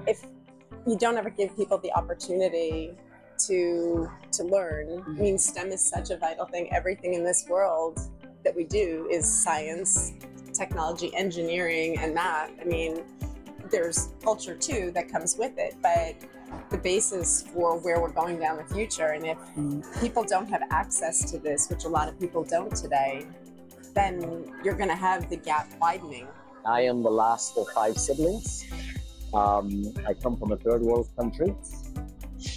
if you don't ever give people the opportunity to learn, I mean, STEM is such a vital thing. Everything in this world that we do is science, technology, engineering, and math. I mean, there's culture too that comes with it, but the basis for where we're going down the future, and if people don't have access to this, which a lot of people don't today, then you're going to have the gap widening. I am the last of 5 siblings. I come from a third world country,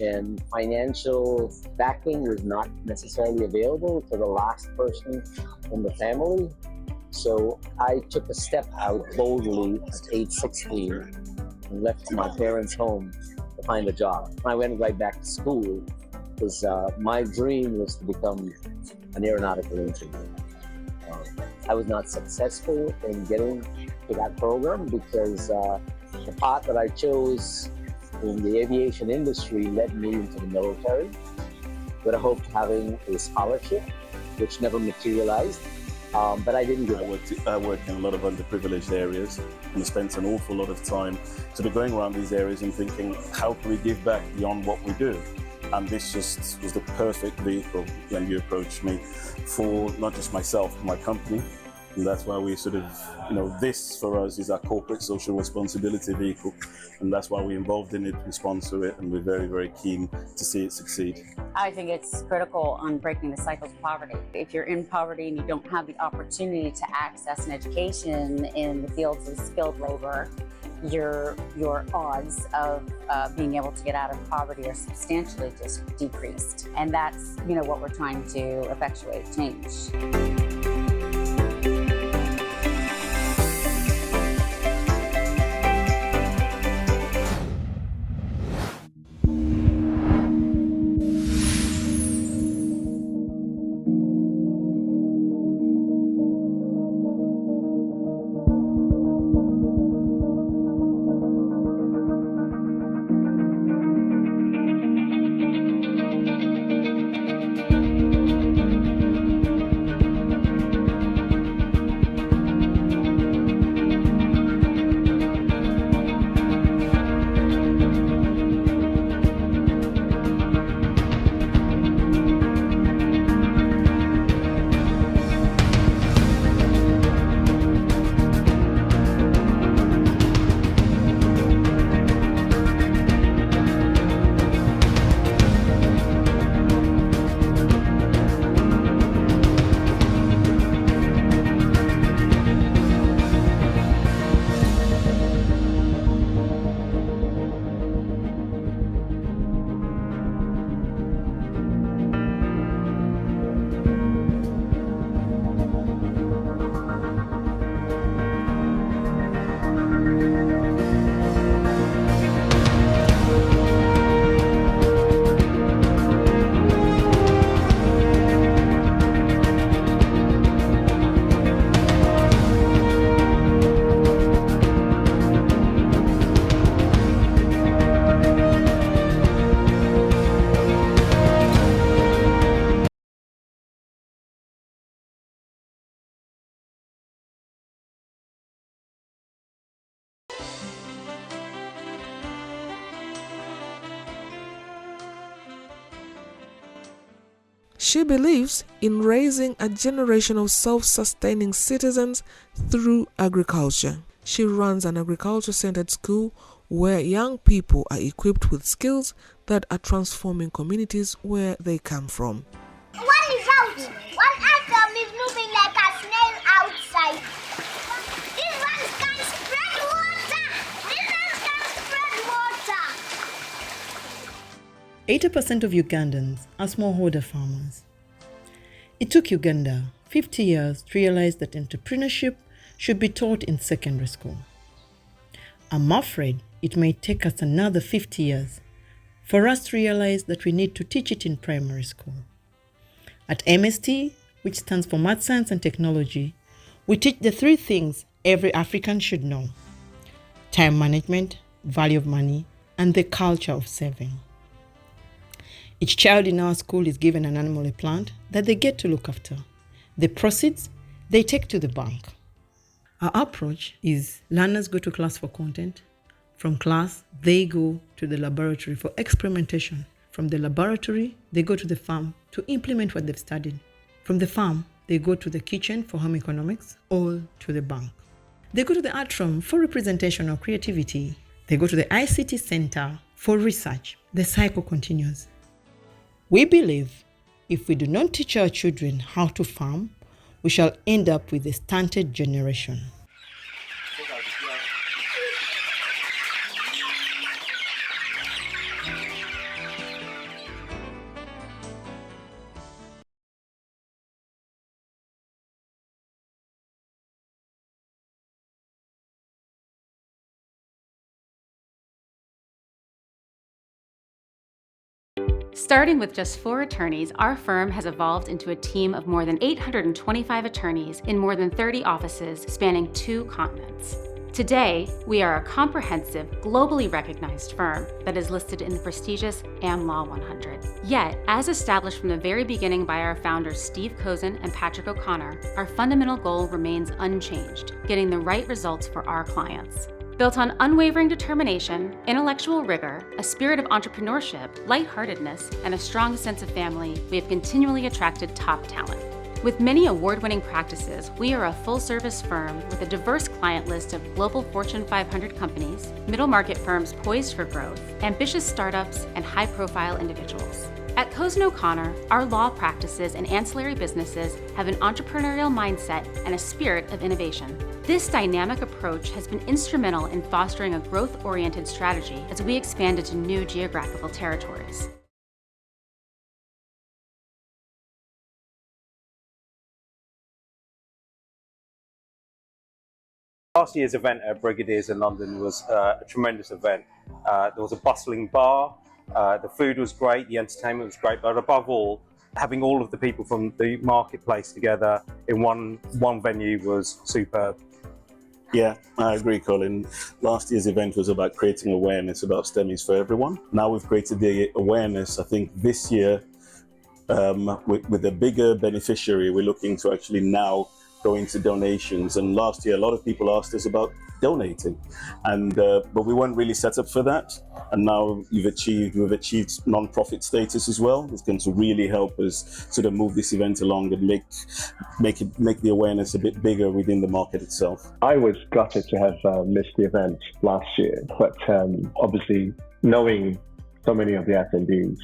and financial backing was not necessarily available to the last person in the family. So I took a step out boldly at age 16 and left my parents' home to find a job. I went right back to school because my dream was to become an aeronautical engineer. I was not successful in getting to that program because the path that I chose in the aviation industry led me into the military with a hope of having a scholarship, which never materialized. But I didn't give up. I worked in a lot of underprivileged areas and spent an awful lot of time sort of going around these areas and thinking, how can we give back beyond what we do? And this just was the perfect vehicle when you approached me for not just myself, but my company. And that's why we sort of, this for us is our corporate social responsibility vehicle. And that's why we're involved in it, we sponsor it, and we're very, very keen to see it succeed. I think it's critical on breaking the cycle of poverty. If you're in poverty and you don't have the opportunity to access an education in the fields of skilled labor, your odds of being able to get out of poverty are substantially just decreased. And that's, what we're trying to effectuate change. She believes in raising a generation of self-sustaining citizens through agriculture. She runs an agriculture-centered school where young people are equipped with skills that are transforming communities where they come from. One is out. One atom is moving like a snail outside. This one can spread water. This one can spread water. 80% of Ugandans are smallholder farmers. It took Uganda 50 years to realize that entrepreneurship should be taught in secondary school. I'm afraid it may take us another 50 years for us to realize that we need to teach it in primary school. At MST, which stands for Math, Science and Technology, we teach the 3 things every African should know: time management, value of money, and the culture of saving. Each child in our school is given an animal or plant that they get to look after. The proceeds they take to the bank. Our approach is learners go to class for content, From class, they go to the laboratory for experimentation. From the laboratory, they go to the farm to implement what they've studied. From the farm, they go to the kitchen for home economics or to the bank. They go to the art room for representation or creativity. They go to the ICT center for research. The cycle continues. We believe if we do not teach our children how to farm, we shall end up with a stunted generation. Starting with just 4 attorneys, our firm has evolved into a team of more than 825 attorneys in more than 30 offices spanning 2 continents. Today, we are a comprehensive, globally recognized firm that is listed in the prestigious Am Law 100. Yet, as established from the very beginning by our founders Steve Cozen and Patrick O'Connor, our fundamental goal remains unchanged: getting the right results for our clients. Built on unwavering determination, intellectual rigor, a spirit of entrepreneurship, lightheartedness, and a strong sense of family, we have continually attracted top talent. With many award-winning practices, we are a full-service firm with a diverse client list of global Fortune 500 companies, middle-market firms poised for growth, ambitious startups, and high-profile individuals. At Cozen O'Connor, our law practices and ancillary businesses have an entrepreneurial mindset and a spirit of innovation. This dynamic approach has been instrumental in fostering a growth-oriented strategy as we expand into new geographical territories. Last year's event at Brigadier's in London was a tremendous event. There was a bustling bar, the food was great, the entertainment was great, but above all, having all of the people from the marketplace together in one venue was superb. Yeah, I agree, Colin. Last year's event was about creating awareness about STEM is for everyone. Now we've created the awareness. I think this year, with a bigger beneficiary, we're looking to actually now go into donations. And last year, a lot of people asked us about donating, and but we weren't really set up for that. And now we've achieved non-profit status as well. It's going to really help us sort of move this event along and make the awareness a bit bigger within the market itself. I was gutted to have missed the event last year, but obviously knowing so many of the attendees,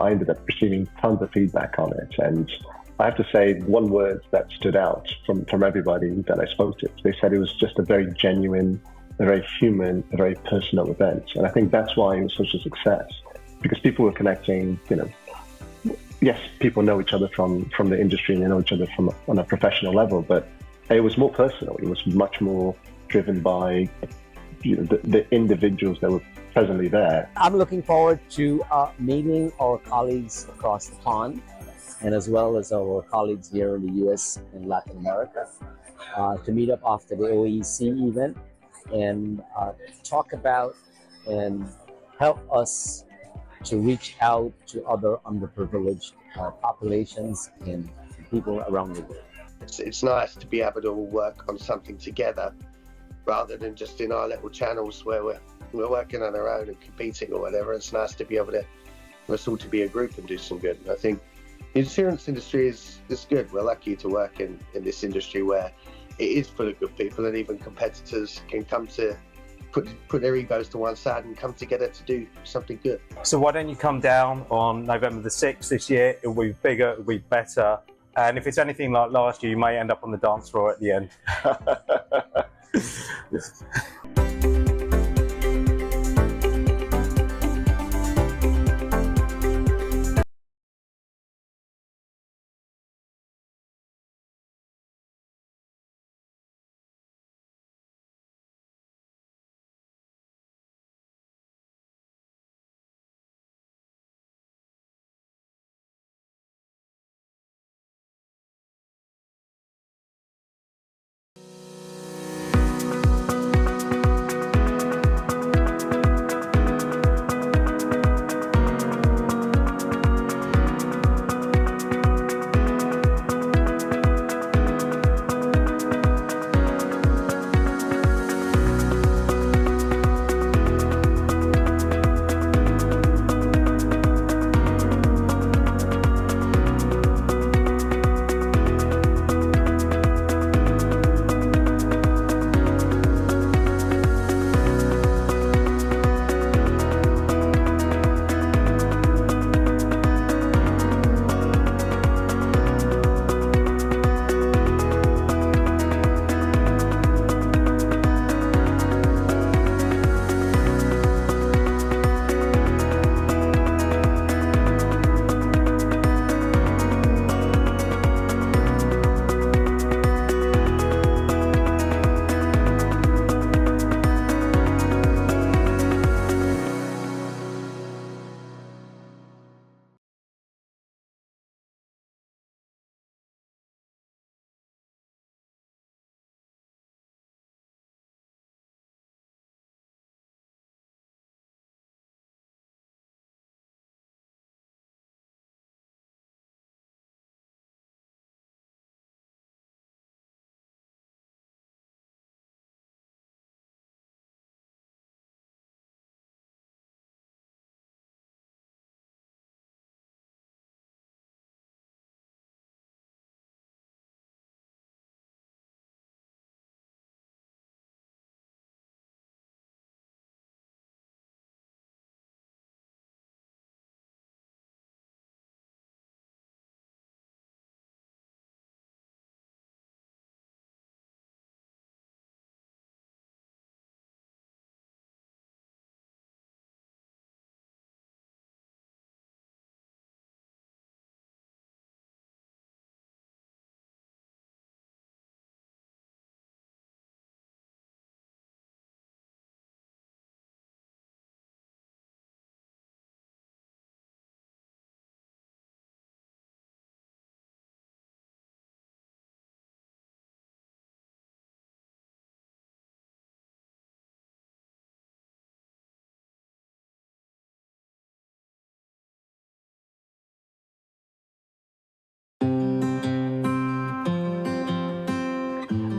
I ended up receiving tons of feedback on it. And I have to say, one word that stood out from everybody that I spoke to, they said it was just a very genuine, a very human, a very personal event. And I think that's why it was such a success, because people were connecting, yes, people know each other from the industry and they know each other on a professional level, but it was more personal. It was much more driven by the individuals that were presently there. I'm looking forward to meeting our colleagues across the pond, and as well as our colleagues here in the US and Latin America, to meet up after the OEC event and talk about and help us to reach out to other underprivileged populations and people around the world. It's nice to be able to all work on something together rather than just in our little channels where we're working on our own and competing or whatever. It's nice to be able to, for us all to be a group and do some good. And I think the insurance industry is good. We're lucky to work in this industry where it is full of good people, and even competitors can come to put their egos to one side and come together to do something good. So why don't you come down on November the 6th this year? It will be bigger, it will be better. And if it's anything like last year, you may end up on the dance floor at the end.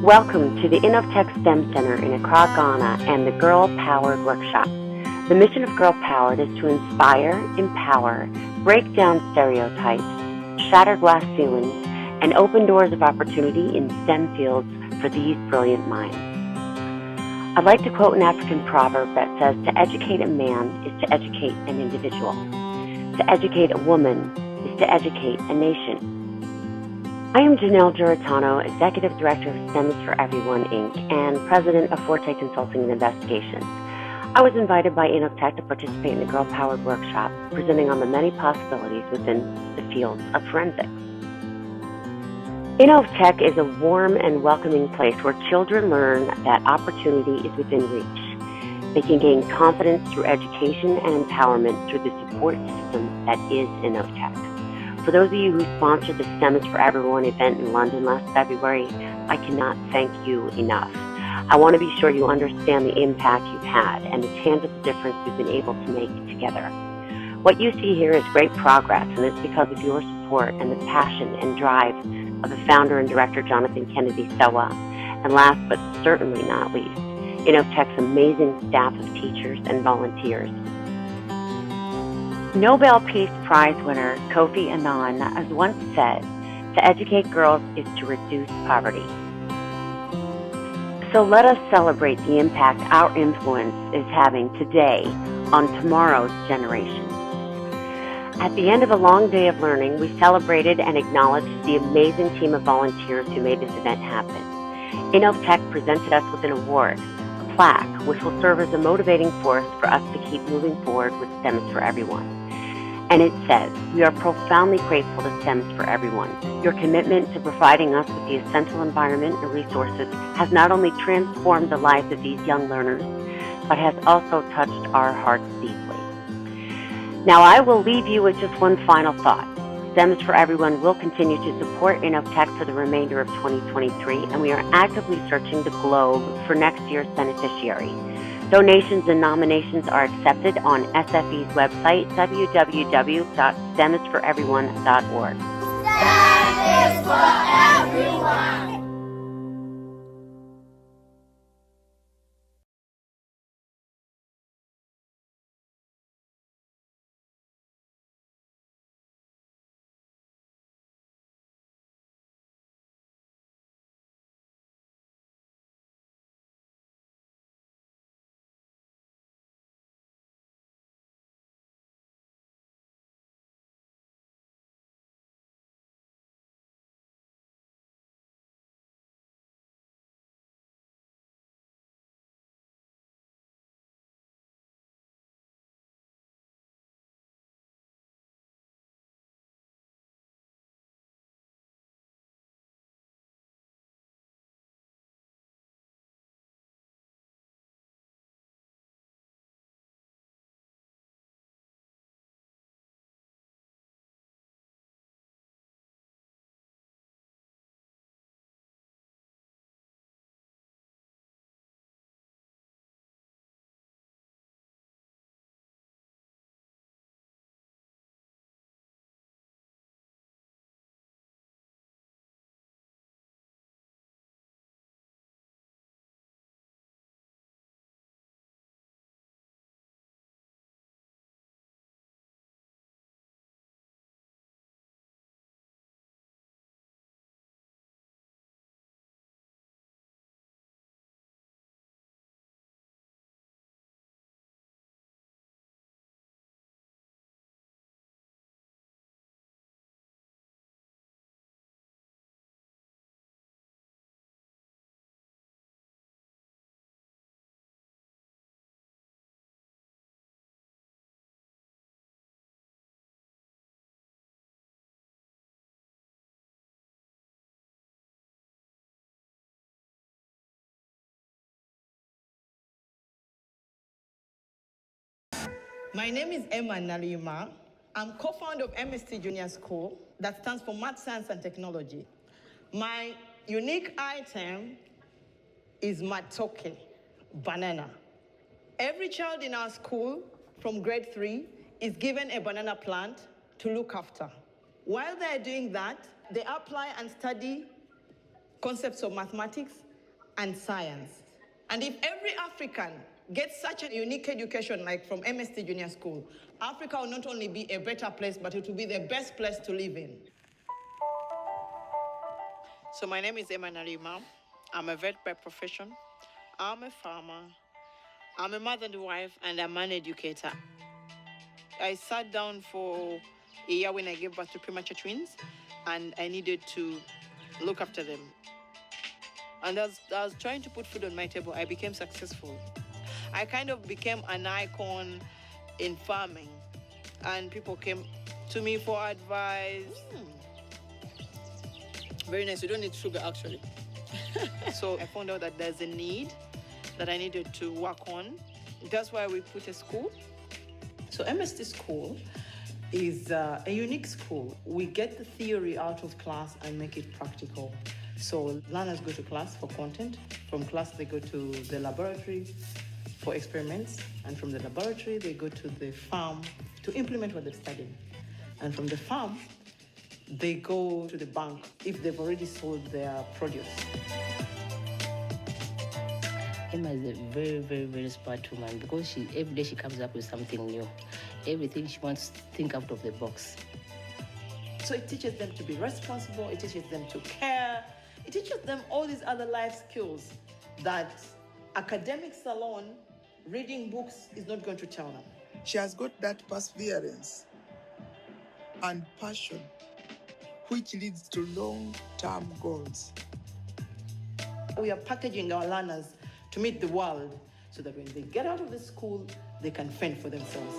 Welcome to the InnovTech STEM Center in Accra, Ghana, and the Girl Powered Workshop. The mission of Girl Powered is to inspire, empower, break down stereotypes, shatter glass ceilings, and open doors of opportunity in STEM fields for these brilliant minds. I'd like to quote an African proverb that says, "To educate a man is to educate an individual. To educate a woman is to educate a nation." I am Janelle Giratano, Executive Director of STEM is for Everyone, Inc., and President of Forte Consulting and Investigations. I was invited by InnovTech to participate in the Girl Powered Workshop, presenting on the many possibilities within the field of forensics. InnovTech is a warm and welcoming place where children learn that opportunity is within reach. They can gain confidence through education and empowerment through the support system that is InnovTech. For those of you who sponsored the STEM is for Everyone event in London last February, I cannot thank you enough. I want to be sure you understand the impact you've had and the tangible difference we've been able to make together. What you see here is great progress, and it's because of your support and the passion and drive of the founder and director, Jonathan Kennedy Sowa, and last but certainly not least, InnovTech's amazing staff of teachers and volunteers. Nobel Peace Prize winner Kofi Annan has once said, "To educate girls is to reduce poverty." So let us celebrate the impact our influence is having today on tomorrow's generation. At the end of a long day of learning, we celebrated and acknowledged the amazing team of volunteers who made this event happen. InnovTech presented us with an award, a plaque, which will serve as a motivating force for us to keep moving forward with STEM is for Everyone. And it says, "We are profoundly grateful to STEM is for Everyone. Your commitment to providing us with the essential environment and resources has not only transformed the lives of these young learners, but has also touched our hearts deeply." Now, I will leave you with just one final thought. STEM is for Everyone will continue to support InnovTech for the remainder of 2023, and we are actively searching the globe for next year's beneficiary. Donations and nominations are accepted on SFE's website, www.stemisforeveryone.org. STEM is for everyone. My name is Emma Nalima. I'm co-founder of MST Junior School, that stands for Math, Science and Technology. My unique item is matoke, banana. Every child in our school from grade 3 is given a banana plant to look after. While they're doing that, they apply and study concepts of mathematics, and science. And if every African gets such a unique education like from MST Junior School, Africa will not only be a better place, but it will be the best place to live in. So my name is Emma Narima. I'm a vet by profession. I'm a farmer. I'm a mother and wife, and I'm an educator. I sat down for a year when I gave birth to premature twins, and I needed to look after them. And as I was trying to put food on my table, I became successful. I kind of became an icon in farming, and people came to me for advice. Very nice. You don't need sugar, actually. So I found out that there's a need that I needed to work on. That's why we put a school. So MST School is a unique school. We get the theory out of class and make it practical. So learners go to class for content. From class, they go to the laboratory for experiments. And from the laboratory, they go to the farm to implement what they've studied. And from the farm, they go to the bank if they've already sold their produce. Emma is a very, very, very smart woman because every day she comes up with something new. Everything she wants to think out of the box. So it teaches them to be responsible, it teaches them to care, it teaches them all these other life skills that academics alone, reading books is not going to tell them. She has got that perseverance and passion, which leads to long-term goals. We are packaging our learners to meet the world so that when they get out of the school, they can fend for themselves.